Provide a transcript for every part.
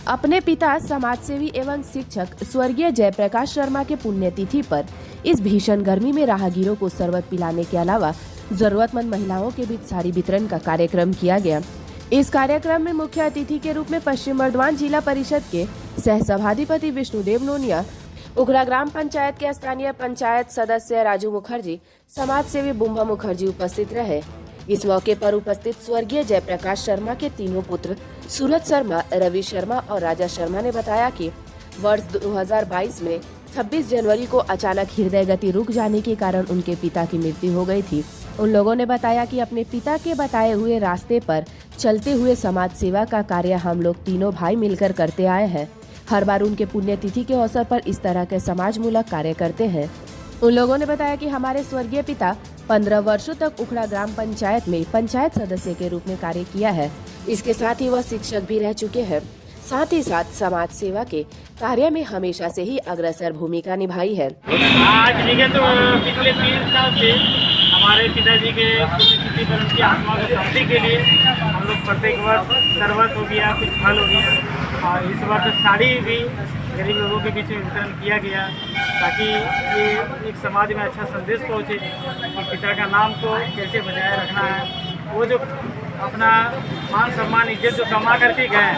अपने पिता समाजसेवी एवं शिक्षक स्वर्गीय जयप्रकाश शर्मा के पुण्यतिथि पर इस भीषण गर्मी में राहगीरों को शरबत पिलाने के अलावा जरूरतमंद महिलाओं के बीच साड़ी वितरण का कार्यक्रम किया गया। इस कार्यक्रम में मुख्य अतिथि के रूप में पश्चिम बर्धमान जिला परिषद के सह सभाधिपति विष्णुदेव नोनिया, उखड़ा ग्राम पंचायत के स्थानीय पंचायत सदस्य राजू मुखर्जी, समाज सेवी बुम्भा मुखर्जी उपस्थित रहे। इस मौके पर उपस्थित स्वर्गीय जयप्रकाश शर्मा के तीनों पुत्र सूरज शर्मा, रवि शर्मा और राजा शर्मा ने बताया कि वर्ष 2022 में 26 जनवरी को अचानक हृदय गति रुक जाने के कारण उनके पिता की मृत्यु हो गई थी। उन लोगों ने बताया कि अपने पिता के बताए हुए रास्ते पर चलते हुए समाज सेवा का कार्य हम लोग तीनों भाई मिलकर करते आए हैं। हर बार उनके पुण्यतिथि के अवसर पर इस तरह के समाज मूलक कार्य करते हैं। उन लोगों ने बताया कि हमारे स्वर्गीय पिता 15 वर्षों तक उखड़ा ग्राम पंचायत में पंचायत सदस्य के रूप में कार्य किया है। इसके साथ ही वह शिक्षक भी रह चुके हैं। साथ ही साथ समाज सेवा के कार्य में हमेशा से ही अग्रसर भूमिका निभाई है। आज तो पिछले 3 साल से हमारे पिताजी के पुण्यतिथि पर उनकी आत्मा की शांति के लिए हम लोग प्रत्येक वर्ष शरबत हो गया, कुछ फल हो गया और इस वर्ष साड़ी भी गरीब लोगों के बीच में वितरण किया गया ताकि ये एक समाज में अच्छा संदेश पहुँचे कि पिता का नाम को कैसे बजाय रखना है। वो जो अपना मान सम्मान इज्जत जो कमा करके गए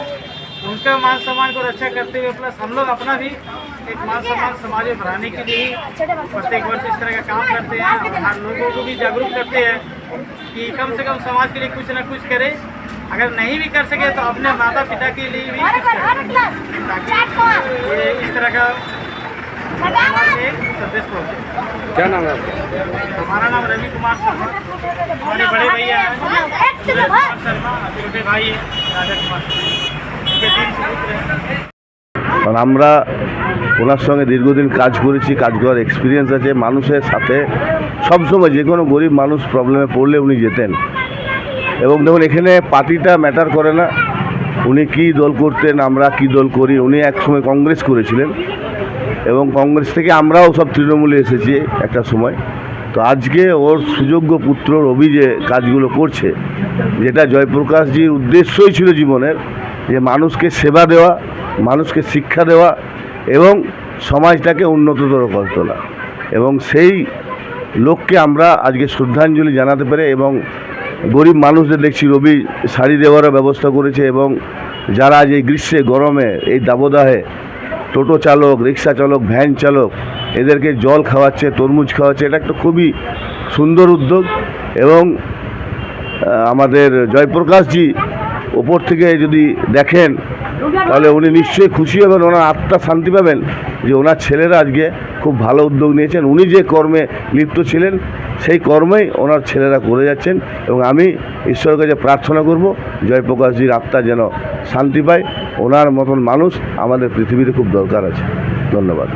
उनका मान सम्मान को रक्षा करते हुए प्लस हम लोग अपना भी एक मान सम्मान समाज में बढ़ाने के लिए प्रत्येक वर्ष इस तरह का काम करते हैं और हर लोगों को भी जागरूक करते हैं कि कम से कम समाज के लिए कुछ न कुछ करें। अगर नहीं भी कर सके तो अपने माता पिता के लिए भी ये इस तरह का समाज में संदेश पहुँचे। क्या नाम है आपका? हमारा नाम रवि कुमार शर्मा, हमारे बड़े भैया हैं सूरज कुमार शर्मा, छोटे भाई है राजा कुमार शर्मा, इनके 3 पुत्र हैं। और আমরা ওনার সঙ্গে দীর্ঘদিন কাজ করেছি, কাজ করার এক্সপিরিয়েন্স আছে। মানুষের সাথে সবসময় যে কোনো গরিব মানুষ প্রবলেমে পড়লে উনি যেতেন এবং দেখুন এখানে পার্টিটা ম্যাটার করে না, উনি কী দল করতেন, আমরা কী দল করি। উনি একসময় কংগ্রেস করেছিলেন এবং কংগ্রেস থেকে আমরাও সব তৃণমূলে এসেছি একটা সময়। তো আজকে ওর সুযোগ্য পুত্র রবি যে কাজগুলো করছে, যেটা জয়প্রকাশজির উদ্দেশ্যই ছিল জীবনের, যে মানুষকে সেবা দেওয়া, মানুষকে শিক্ষা দেওয়া এবং সমাজটাকে উন্নততর করে তোলা, এবং সেই লোককে আমরা আজকে শ্রদ্ধাঞ্জলি জানাতে পেরে এবং গরিব মানুষদের দেখছি রবি শাড়ি দেওয়ারও ব্যবস্থা করেছে এবং যারা আজ এই গ্রীষ্মে গরমে এই দাবদাহে টোটো চালক, রিক্সা চালক, ভ্যান চালক এদেরকে জল খাওয়াচ্ছে, তরমুজ খাওয়াচ্ছে। এটা একটা খুবই সুন্দর উদ্যোগ এবং আমাদের জয়প্রকাশজি ওপর থেকে যদি দেখেন তাহলে উনি নিশ্চয়ই খুশি হবেন, ওনার আত্মা শান্তি পাবেন যে ওনার ছেলেরা আজকে খুব ভালো উদ্যোগ নিয়েছেন। উনি যে কর্মে লিপ্ত ছিলেন সেই কর্মেই ওনার ছেলেরা করে যাচ্ছেন এবং আমি ঈশ্বরের কাছে প্রার্থনা করব জয়প্রকাশজির আত্মা যেন শান্তি পায়। ওনার মতন মানুষ আমাদের পৃথিবীতে খুব দরকার আছে। ধন্যবাদ।